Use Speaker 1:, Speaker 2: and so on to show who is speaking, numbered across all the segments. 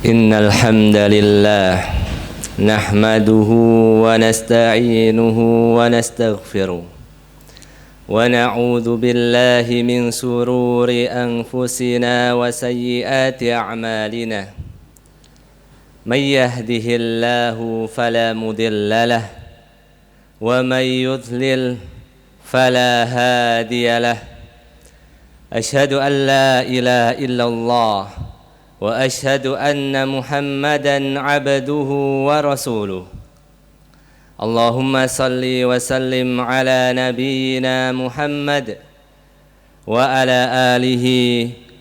Speaker 1: إن الحمد لله نحمده ونستعينه ونستغفره ونعوذ بالله من شرور أنفسنا وسيئات أعمالنا من يهده الله فلا مضل له ومن يضلل فلا هادي له أشهد أن لا إله إلا الله وأشهد أن محمدًا عبده ورسوله اللهم صل وسلم على نبينا محمد وعلى آله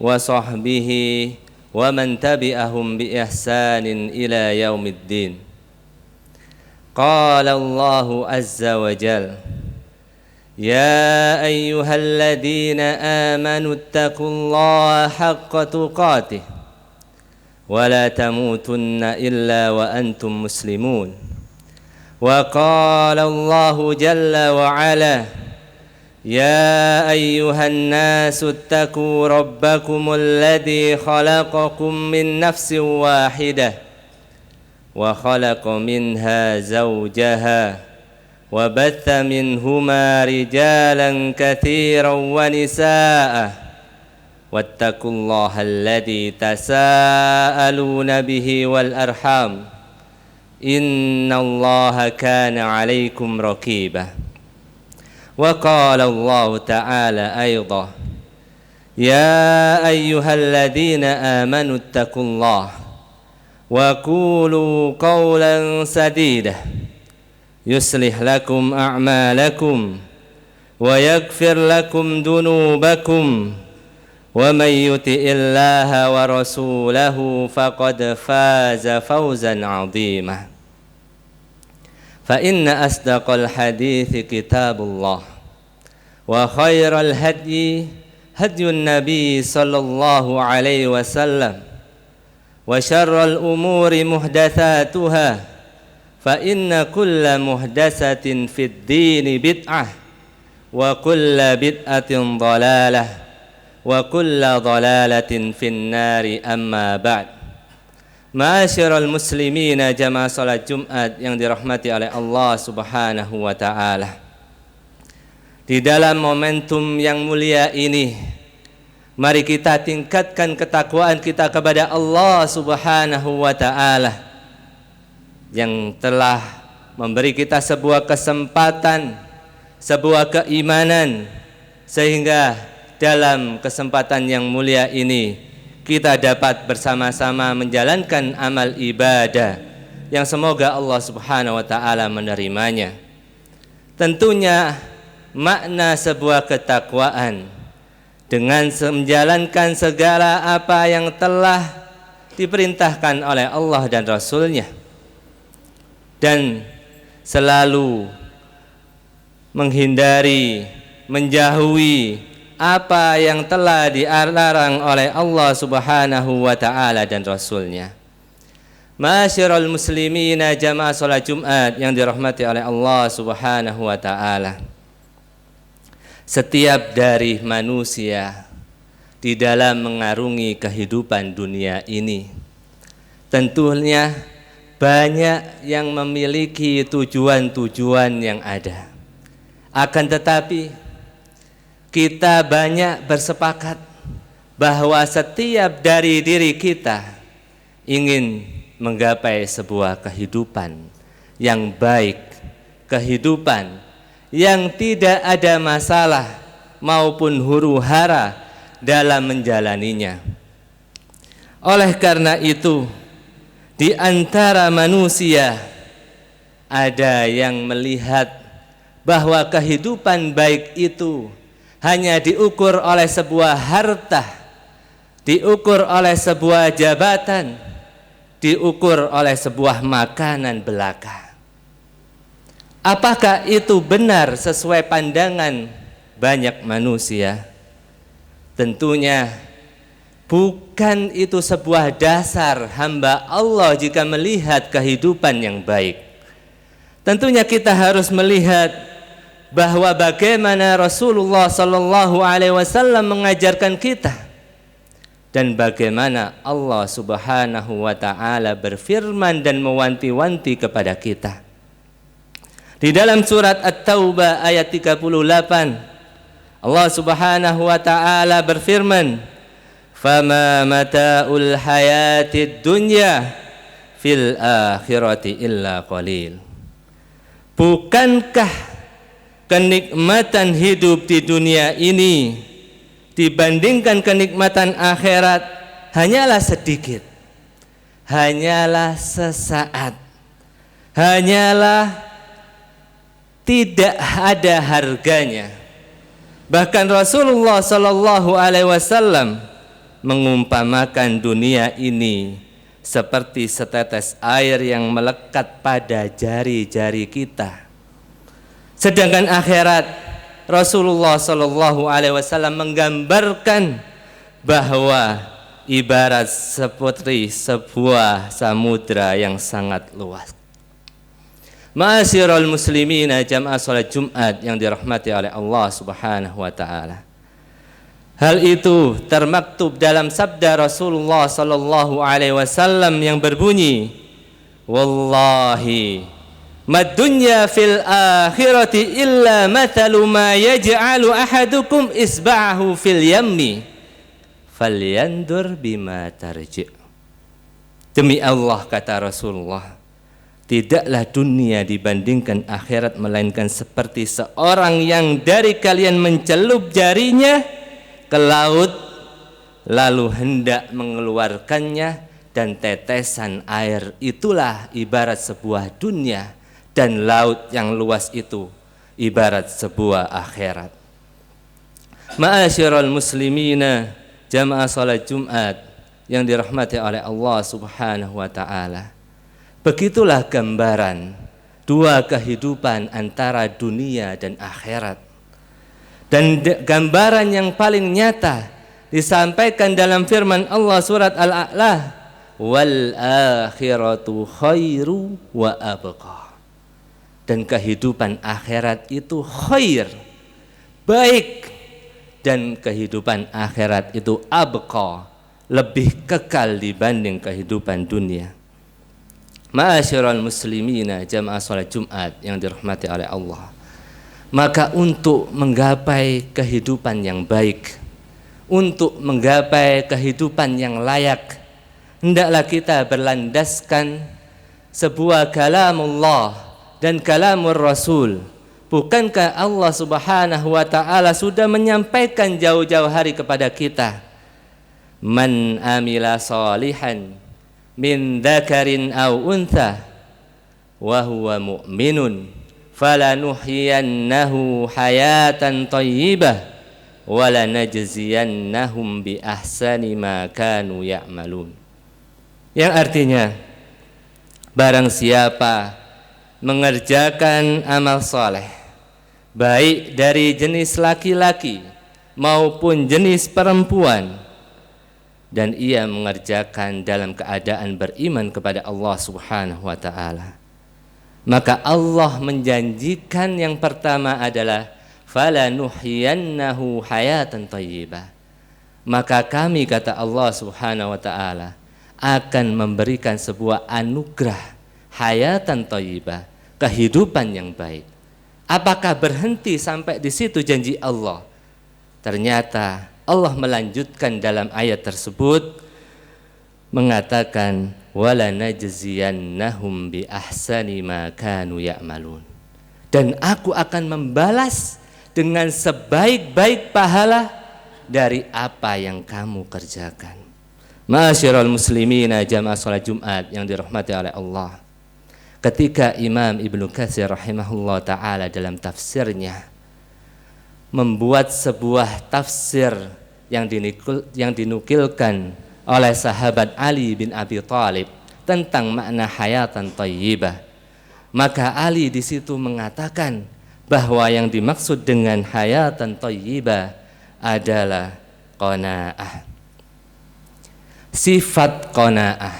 Speaker 1: وصحبه ومن تبعهم بإحسان إلى يوم الدين قال الله عز وجل يا أيها الذين آمنوا اتقوا الله حق تقاته ولا تموتن إلا وأنتم مسلمون وقال الله جل وعلا يا أيها الناس اتقوا ربكم الذي خلقكم من نفس واحدة وخلق منها زوجها وبث منهما رجالا كثيرا ونساء واتقوا الله الذي تساءلون به والأرحام إن الله كان عليكم رقيبا وقال الله تعالى أيضا يا أيها الذين آمنوا اتقوا الله وقولوا قولا سديدا يصلح لكم أعمالكم ويغفر لكم ذنوبكم ومن يطع الله ورسوله فقد فاز فوزا عظيما فإن أصدق الحديث كتاب الله وخير الهدي هدي النبي صلى الله عليه وسلم وشر الأمور محدثاتها فإن كل محدثة في الدين بدعة وكل بدعة ضلالة wa kulla dhalalatin finnari amma ba'd. Ma'asyiral muslimina jamaah salat Jumat yang dirahmati oleh Allah Subhanahu wa taala. Di dalam momentum yang mulia ini, mari kita tingkatkan ketakwaan kita kepada Allah Subhanahu wa taala yang telah memberi kita sebuah kesempatan, sebuah keimanan, sehingga dalam kesempatan yang mulia ini kita dapat bersama-sama menjalankan amal ibadah yang semoga Allah Subhanahu wa taala menerimanya. Tentunya makna sebuah ketakwaan dengan menjalankan segala apa yang telah diperintahkan oleh Allah dan Rasul-Nya dan selalu menghindari, menjauhi apa yang telah dilarang oleh Allah Subhanahu wa taala dan Rasul-Nya. Ma'asyiral muslimina jamaah salat Jumat yang dirahmati oleh Allah Subhanahu wa taala. Setiap dari manusia di dalam mengarungi kehidupan dunia ini tentunya banyak yang memiliki tujuan-tujuan yang ada. Akan tetapi kita banyak bersepakat bahwa setiap dari diri kita ingin menggapai sebuah kehidupan yang baik, kehidupan yang tidak ada masalah maupun huru-hara dalam menjalaninya. Oleh karena itu, di antara manusia ada yang melihat bahwa kehidupan baik itu hanya diukur oleh sebuah harta, diukur oleh sebuah jabatan, diukur oleh sebuah makanan belaka. Apakah itu benar sesuai pandangan banyak manusia? Tentunya bukan itu sebuah dasar hamba Allah jika melihat kehidupan yang baik. Tentunya kita harus melihat bahwa bagaimana Rasulullah sallallahu alaihi wasallam mengajarkan kita dan bagaimana Allah Subhanahu wa taala berfirman dan mewanti-wanti kepada kita. Di dalam surat At-Taubah ayat 38, Allah Subhanahu wa taala berfirman, "Fama mata'ul hayatid dunya fil akhirati illa qalil." Bukankah kenikmatan hidup di dunia ini dibandingkan kenikmatan akhirat hanyalah sedikit, hanyalah sesaat, hanyalah tidak ada harganya. Bahkan Rasulullah Sallallahu Alaihi Wasallam mengumpamakan dunia ini seperti setetes air yang melekat pada jari-jari kita. Sedangkan akhirat, Rasulullah Sallallahu Alaihi Wasallam menggambarkan bahwa ibarat seperti sebuah samudra yang sangat luas. Ma'asyiral muslimina jamaah salat Jumat yang dirahmati oleh Allah Subhanahu wa taala. Hal itu termaktub dalam sabda Rasulullah Sallallahu Alaihi Wasallam yang berbunyi, "Wallahi mad dunya fil akhirati illa mathalu ma yaj'alu ahadukum isba'ahu fil yammi falyandur bima tarji'." Demi Allah, kata Rasulullah, tidaklah dunia dibandingkan akhirat melainkan seperti seorang yang dari kalian mencelup jarinya ke laut lalu hendak mengeluarkannya, dan tetesan air itulah ibarat sebuah dunia, dan laut yang luas itu ibarat sebuah akhirat. Ma'asyiral muslimina jamaah salat Jumat yang dirahmati oleh Allah Subhanahu wa taala. Begitulah gambaran dua kehidupan antara dunia dan akhirat. Dan gambaran yang paling nyata disampaikan dalam firman Allah surat Al-A'la, "Wal akhiratu khairu wa abqa." Dan kehidupan akhirat itu khair, baik, dan kehidupan akhirat itu abqa, lebih kekal dibanding kehidupan dunia. Ma'asyiral muslimina jamaah salat Jumat yang dirahmati oleh Allah, maka untuk menggapai kehidupan yang baik, untuk menggapai kehidupan yang layak, hendaklah kita berlandaskan sebuah kalamullah dan kalamur Rasul. Bukankah Allah Subhanahu wa taala sudah menyampaikan jauh-jauh hari kepada kita, "Man amila salihan min dzakarin aw untha wa huwa mu'minun falanuhyiyannahu hayatan thayyibah wa lanajziyannahum bi ahsani ma kanu ya'malun." Yang artinya, barang siapa mengerjakan amal soleh, baik dari jenis laki-laki maupun jenis perempuan, dan ia mengerjakan dalam keadaan beriman kepada Allah Subhanahu wa taala, maka Allah menjanjikan yang pertama adalah falanuhyiyannahu hayatan thayyibah. Maka kami, kata Allah Subhanahu wa taala, akan memberikan sebuah anugerah hayatan thayyibah, kehidupan yang baik. Apakah berhenti sampai di situ janji Allah? Ternyata Allah melanjutkan dalam ayat tersebut mengatakan, wala najziyannahum bi ahsani ma kanu ya'malun, dan aku akan membalas dengan sebaik-baik pahala dari apa yang kamu kerjakan. Ma'asyiral muslimina jamaah salat Jumat yang dirahmati oleh Allah, ketika Imam Ibnu Katsir rahimahullah ta'ala dalam tafsirnya membuat sebuah tafsir yang dinukilkan oleh sahabat Ali bin Abi Thalib tentang makna hayatan thayyibah, maka Ali di situ mengatakan bahwa yang dimaksud dengan hayatan thayyibah adalah qanaah. Sifat qanaah,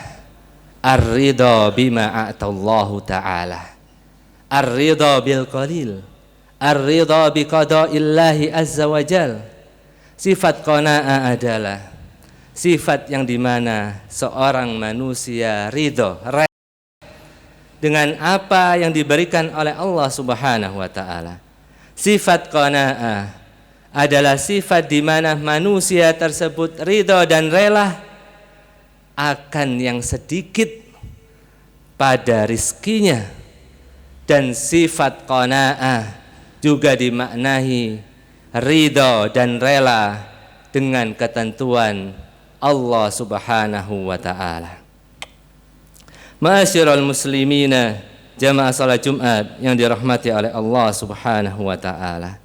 Speaker 1: ar-ridha bima a'tallahu ta'ala, ar-ridha bil qalil, ar-ridha bi qada'illahi azza wa jal. Sifat qanaah adalah sifat yang dimana seorang manusia ridho dengan apa yang diberikan oleh Allah Subhanahu wa ta'ala. Sifat qanaah adalah sifat di mana manusia tersebut ridho dan rela akan yang sedikit pada rizkinya. Dan sifat qanaah juga dimaknai ridho dan rela dengan ketentuan Allah Subhanahu wa ta'ala. Ma'asyiral muslimina jamaah salat Jumat yang dirahmati oleh Allah Subhanahu wa ta'ala,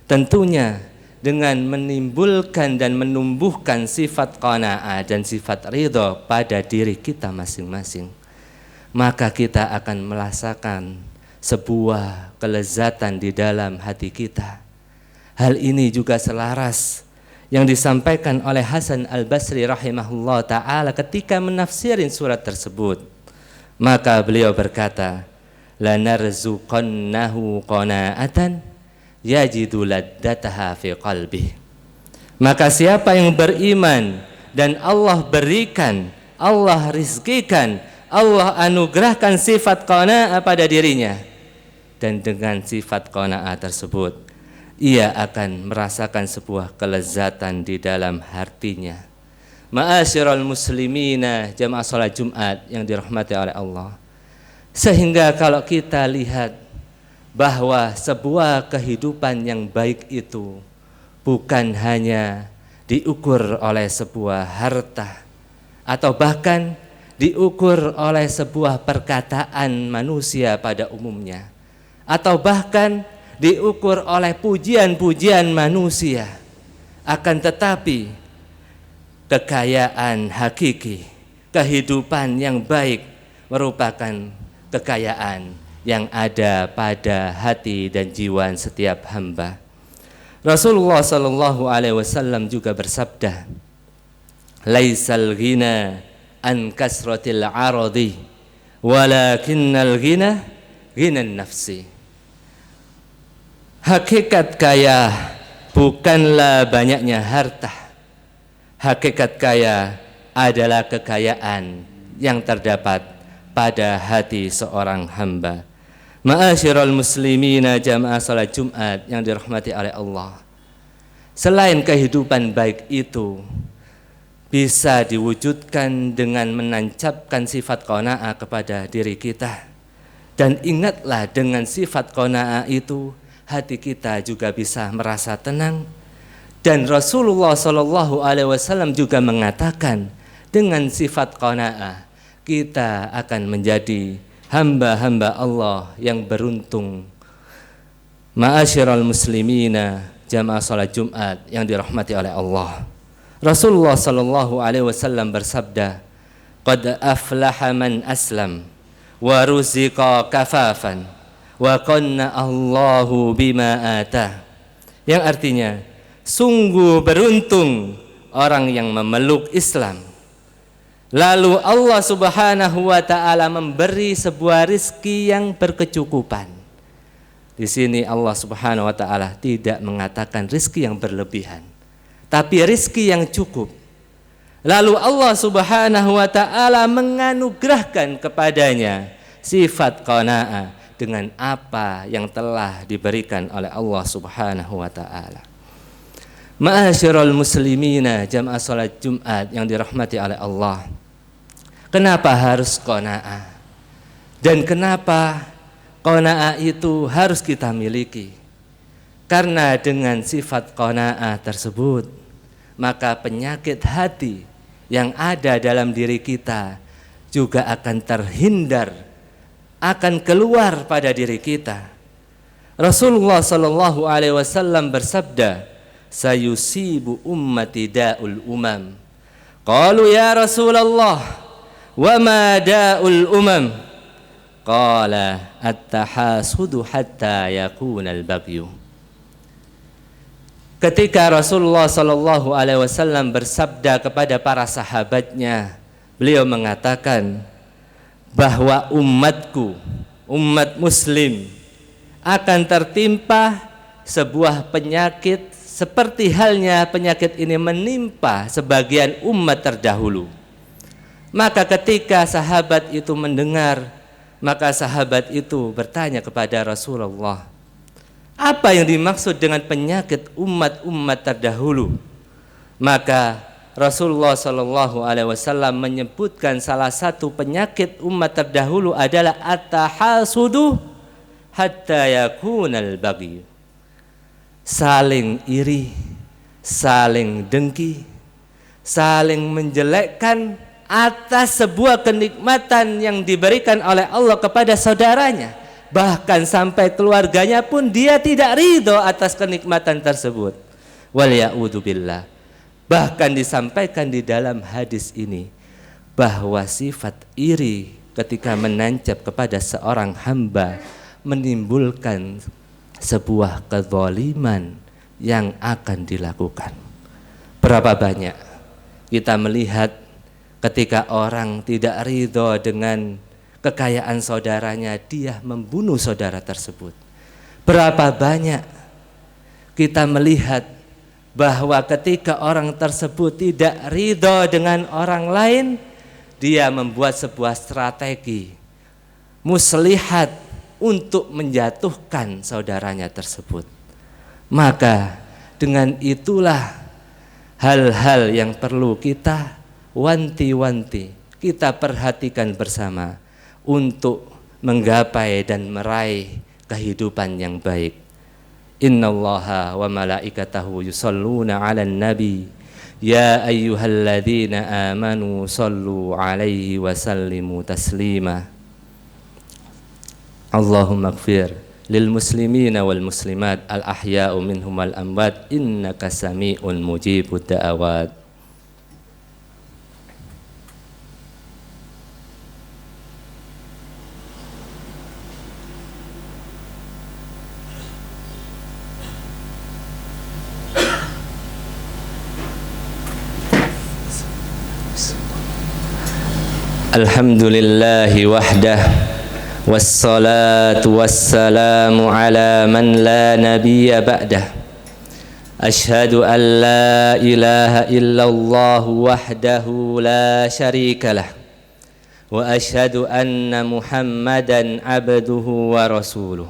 Speaker 1: tentunya dengan menimbulkan dan menumbuhkan sifat qanaah dan sifat ridho pada diri kita masing-masing, maka kita akan merasakan sebuah kelezatan di dalam hati kita. Hal ini juga selaras yang disampaikan oleh Hasan Al-Basri rahimahullah ta'ala ketika menafsirin surat tersebut. Maka beliau berkata, lanarzuqannahu qanaatan yajidu laddataha fi qalbih. Maka siapa yang beriman dan Allah berikan, Allah rizkikan, Allah anugerahkan sifat qanaah pada dirinya, dan dengan sifat qanaah tersebut ia akan merasakan sebuah kelezatan di dalam hatinya. Ma'asyiral muslimina jamaah salat Jumat yang dirahmati oleh Allah. Sehingga kalau kita lihat bahwa sebuah kehidupan yang baik itu bukan hanya diukur oleh sebuah harta atau bahkan diukur oleh sebuah perkataan manusia pada umumnya, atau bahkan diukur oleh pujian-pujian manusia, akan tetapi kekayaan hakiki, kehidupan yang baik merupakan kekayaan yang ada pada hati dan jiwa setiap hamba. Rasulullah sallallahu alaihi wasallam juga bersabda, "Laisal ghina an kasratil 'aradi, walakinnal ghina ghinan nafsi." Hakikat kaya bukanlah banyaknya harta. Hakikat kaya adalah kekayaan yang terdapat pada hati seorang hamba. Ma'asyiral muslimina jamaah salat Jumat yang dirahmati oleh Allah. Selain kehidupan baik itu bisa diwujudkan dengan menancapkan sifat qanaah kepada diri kita. Dan ingatlah, dengan sifat qanaah itu hati kita juga bisa merasa tenang. Dan Rasulullah sallallahu alaihi wasallam juga mengatakan, dengan sifat qanaah kita akan menjadi hamba-hamba Allah yang beruntung. Ma'asyiral muslimina jamaah salat Jumat yang dirahmati oleh Allah. Rasulullah sallallahu alaihi wasallam bersabda, "Qad aflaha man aslam wa ruziqa kafafan wa qanna Allahu bima atah." Yang artinya, sungguh beruntung orang yang memeluk Islam, lalu Allah Subhanahu wa ta'ala memberi sebuah rizki yang berkecukupan. Di sini Allah Subhanahu wa ta'ala tidak mengatakan rizki yang berlebihan, tapi rizki yang cukup. Lalu Allah Subhanahu wa ta'ala menganugerahkan kepadanya sifat qanaah dengan apa yang telah diberikan oleh Allah Subhanahu wa ta'ala. Ma'asyiral muslimina jamaah salat Jumat yang dirahmati oleh Allah. Kenapa harus qanaah? Dan kenapa qanaah itu harus kita miliki? Karena dengan sifat qanaah tersebut, maka penyakit hati yang ada dalam diri kita juga akan terhindar, akan keluar pada diri kita. Rasulullah sallallahu alaihi wasallam bersabda, "Sayusibu ummati da'ul umam." Qalu ya Rasulullah, wa ma da'ul umam? Qala at-tahasudu hatta yakuna al-baghyu. Ketika Rasulullah sallallahu alaihi wasallam bersabda kepada para sahabatnya, beliau mengatakan bahwa umatku, umat muslim akan tertimpa sebuah penyakit, seperti halnya penyakit ini menimpa sebagian umat terdahulu. Maka ketika sahabat itu mendengar, maka sahabat itu bertanya kepada Rasulullah, apa yang dimaksud dengan penyakit umat-umat terdahulu? Maka Rasulullah Shallallahu Alaihi Wasallam menyebutkan salah satu penyakit umat terdahulu adalah at-tahasudu hatta yakunal baghi, saling iri, saling dengki, saling menjelekkan atas sebuah kenikmatan yang diberikan oleh Allah kepada saudaranya. Bahkan sampai keluarganya pun dia tidak ridho atas kenikmatan tersebut. Wal ya'udzubillah. Bahkan disampaikan di dalam hadis ini bahwa sifat iri ketika menancap kepada seorang hamba menimbulkan sebuah kezaliman yang akan dilakukan. Berapa banyak kita melihat ketika orang tidak ridho dengan kekayaan saudaranya, dia membunuh saudara tersebut. Berapa banyak kita melihat bahwa ketika orang tersebut tidak ridho dengan orang lain, dia membuat sebuah strategi muslihat untuk menjatuhkan saudaranya tersebut. Maka dengan itulah hal-hal yang perlu kita wanti-wanti, kita perhatikan bersama untuk menggapai dan meraih kehidupan yang baik. Innallaha wa malaikatahu yusalluna 'alan nabi ya ayyuhalladzina amanu sallu 'alaihi wa sallimu taslima. Allahumma ighfir lil muslimina wal muslimat al ahya'u minhum wal amwat innaka sami'un mujibud da'awat. Alhamdulillahi wahdah, wassalatu wassalamu ala man la nabiyya ba'dah. Ashhadu an la ilaha illallah wahdahu la syarika lah, wa ashhadu anna Muhammadan abduhu wa rasuluh.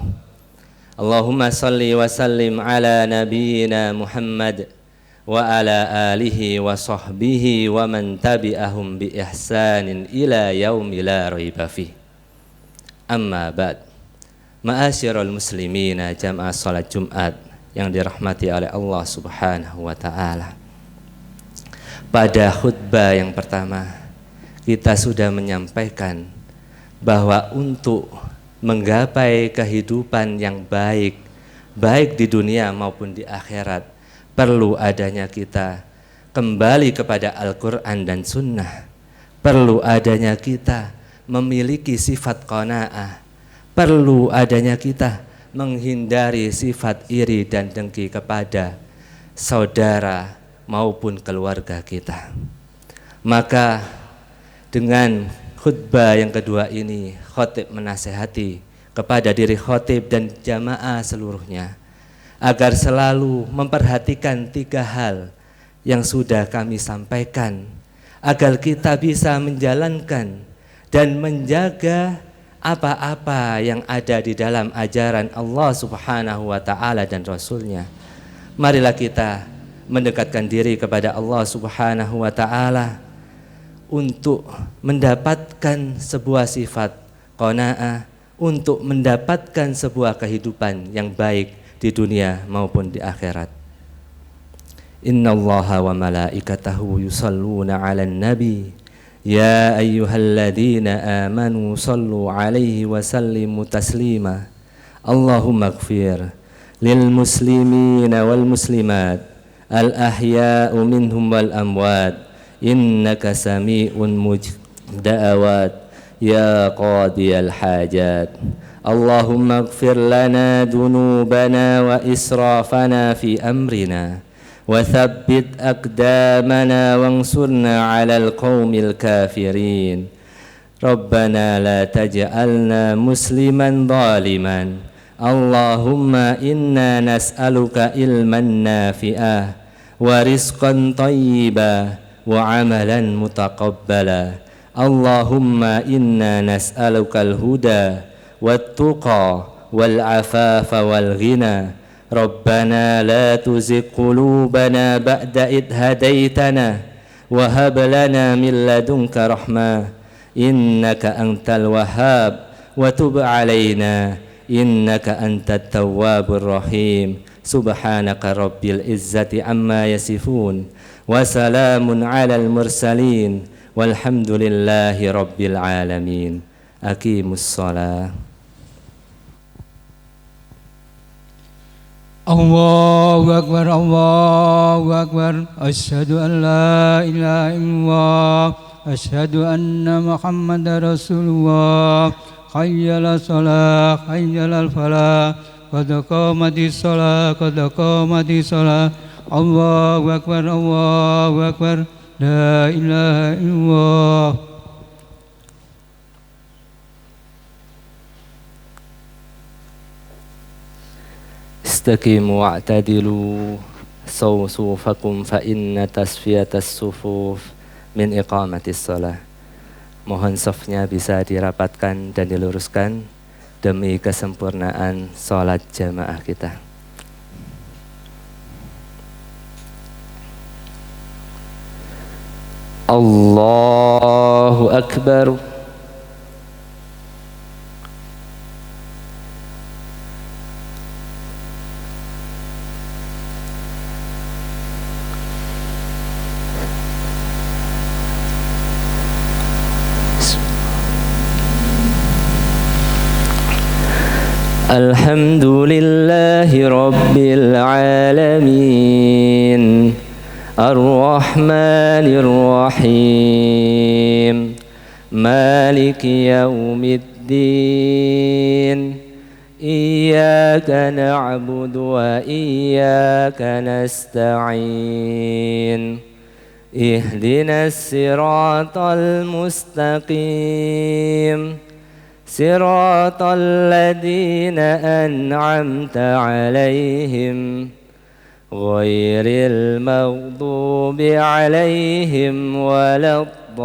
Speaker 1: Allahumma salli wa sallim ala nabiyyina Muhammad wa ala alihi wa sahbihi wa man tabi'ahum bi ihsanin ila yaumi la raiba fi. Amma ba'd. Ma'asyiral muslimina jamaah salat Jumat yang dirahmati oleh Allah Subhanahu wa taala. Pada khutbah yang pertama kita sudah menyampaikan bahwa untuk menggapai kehidupan yang baik, baik di dunia maupun di akhirat, perlu adanya kita kembali kepada Al-Quran dan Sunnah. Perlu adanya kita memiliki sifat qanaah. Perlu adanya kita menghindari sifat iri dan dengki kepada saudara maupun keluarga kita. Maka dengan khutbah yang kedua ini, khatib menasihati kepada diri khatib dan jamaah seluruhnya agar selalu memperhatikan 3 hal yang sudah kami sampaikan, agar kita bisa menjalankan dan menjaga apa-apa yang ada di dalam ajaran Allah Subhanahu wa ta'ala dan Rasulnya. Marilah kita mendekatkan diri kepada Allah Subhanahu wa ta'ala untuk mendapatkan sebuah sifat qanaah, untuk mendapatkan sebuah kehidupan yang baik di dunia maupun di akhirat. Innallaha wa malaikatahu yusalluna 'alan nabi ya ayyuhalladzina amanu sallu 'alaihi wa sallimu taslima. Allahumma ighfir lil muslimina wal muslimat al ahya'u minhum wal amwat innaka sami'un mujib da'awat ya qadiyal hajat. Allahumma ighfir lana dunubana wa israfana fi amrina wa thabbit aqdamana wansurna 'alal qaumil kafirin. Rabbana la taj'alna musliman zaliman Allahumma inna nas'aluka ilman nafi'ah wa rizqan tayyiba wa amalan mutaqabbala. Allahumma inna nas'aluka al-huda wat-tuqa wal-afafa wal-ghina. Rabbana la tuzigh qulubana ba'da idh hadaitana wa hab lana min ladunka rahmah innaka antal wahhab wa tub alaina innaka antat tawwabur rahim. Subhanaka rabbil izzati amma yasifun wa salamun alal mursalin walhamdulillahi rabbil alamin. Aqimus shalah.
Speaker 2: Allahu Akbar, Allahu Akbar. Asyhadu an la ilaha illallah, asyhadu anna Muhammadar Rasulullah. Hayya 'alas shalah, hayya 'alal falah, qad qamatis shalah, qad qamatis shalah. Allahu Akbar, Allahu Akbar. La ilaha illallah.
Speaker 1: Istaqimu wa'tadilu sawsufakum fa inna tasfiyatas sufuf min iqamatis shalah. Mohon safnya bisa dirapatkan dan diluruskan demi kesempurnaan sholat jamaah kita. Allahu Akbar. Alhamdulillahi rabbil alamin, ar-rahmanir rahim, maliki yaumiddin. Iyyaka na'budu wa iyyaka nasta'in. Ihdinas siratal mustaqim, siratal ladzina an'amta 'alaihim ghairil maghdubi 'alaihim waladdallin.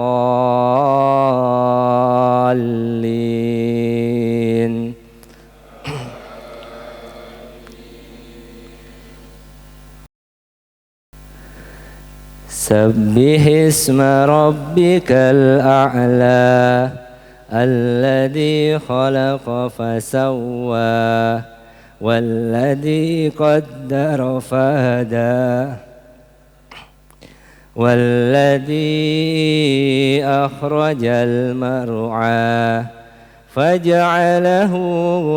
Speaker 1: Sabbih isma rabbikal a'la alladzi khalaqa fasawwa walladzi qaddara fahada walladzi akhrajal mar'a faj'alahu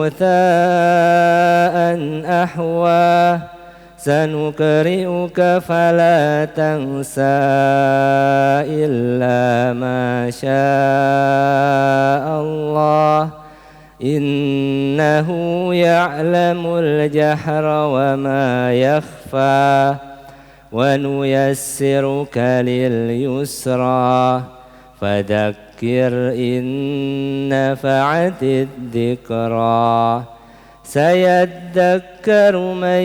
Speaker 1: ghutha'an ahwa sanukri'uka fala tansa illa ma sya'allah innahu ya'lamul jahra wa ma yakhfa wa nuyassiruka lil yusra fadhakkir in nafa'atid dhikra sayadhakkaru man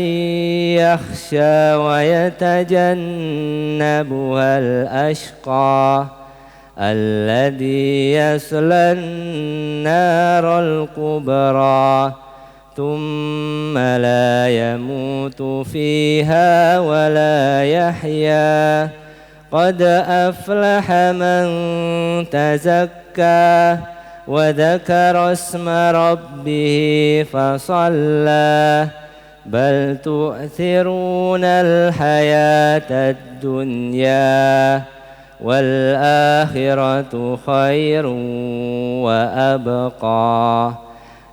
Speaker 1: yakhsha wa yatajannabuhal ashqa alladhi yaslan naral kubra thumma la yamutu fiha wa la yahya qad aflaha man tazakka wa dzakara isma rabbih fasalla bal tu'thirunal hayatad dunya wal akhiratu khairun wa abqa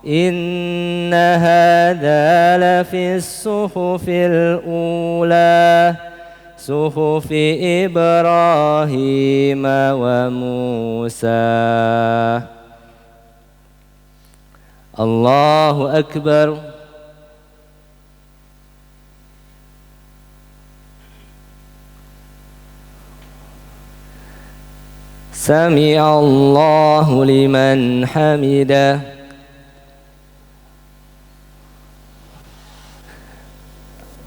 Speaker 1: inna hadza lafis suhufil ula suhufi Ibrahim wa Musa. Allahu Akbar. Sami'allahu liman hamidah.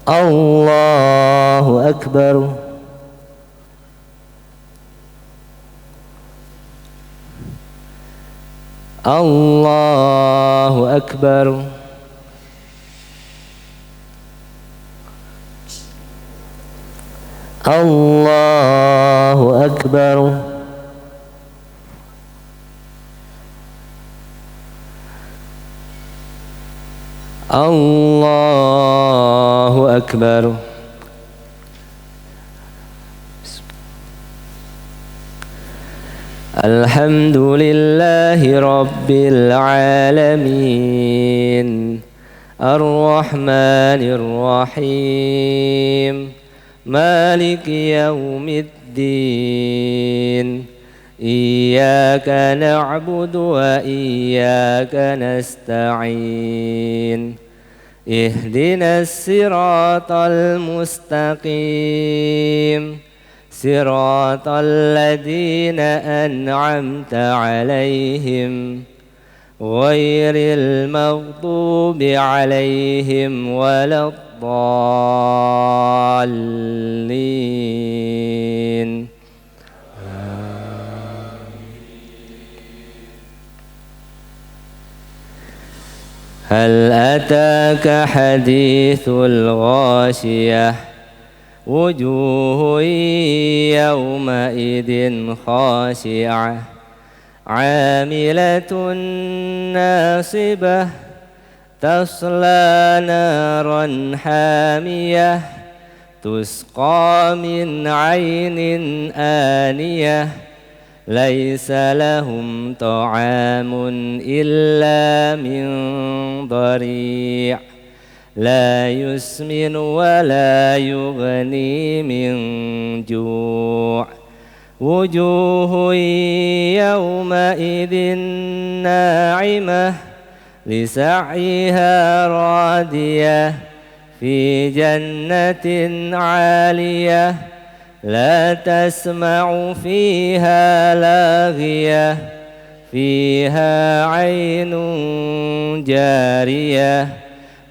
Speaker 1: الله أكبر. الله أكبر. الله أكبر. الله أكبر. الحمد لله رب العالمين الرحمن الرحيم مالك يوم الدين إياك نعبد وإياك نستعين اهدنا الصراط المستقيم صراط الذين أنعمت عليهم غير المغضوب عليهم ولا الضالين. هل أتاك حديث الغاشية وجوه يومئذ خاشعة عاملة ناصبة تصلى نارا حامية تسقى من عين آنية ليس لهم طعام إلا من ضريع لا يسمن ولا يغني من جوع وجوه يومئذ ناعمة لسعيها راضية في جنة عالية لا تسمع فيها لاغية فيها عين جارية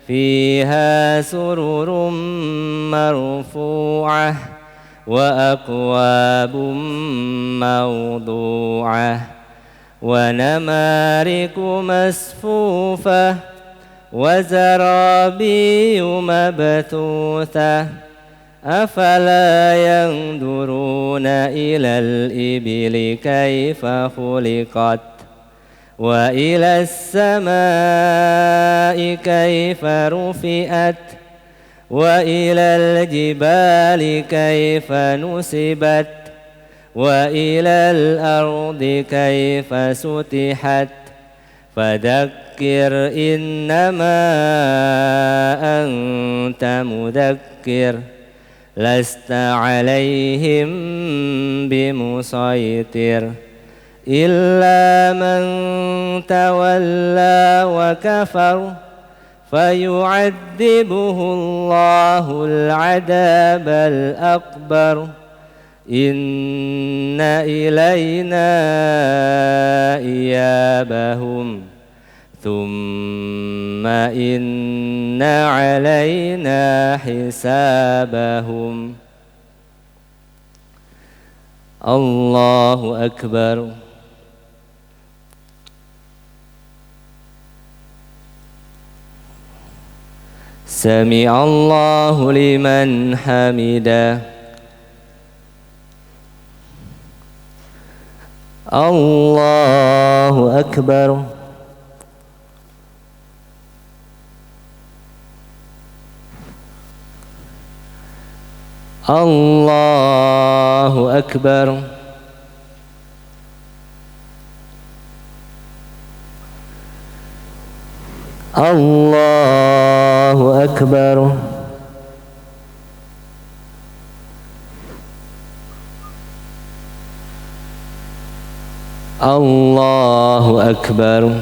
Speaker 1: فيها سرر مرفوعة وأكواب موضوعة ونمارق مصفوفة وزرابي مبثوثة أفلا ينظرون إلى الإبل كيف خلقت وإلى السماء كيف رفعت وإلى الجبال كيف نصبت وإلى الأرض كيف سطحت فذكر إنما أنت مذكر لست عليهم بمسيطر إلا من تولى وكفر فيعذبه الله العذاب الأكبر إن إلينا إيابهم ثم إن علينا حسابهم. الله أكبر. سمع الله لمن حمده. الله أكبر. الله أكبر. الله أكبر. الله أكبر.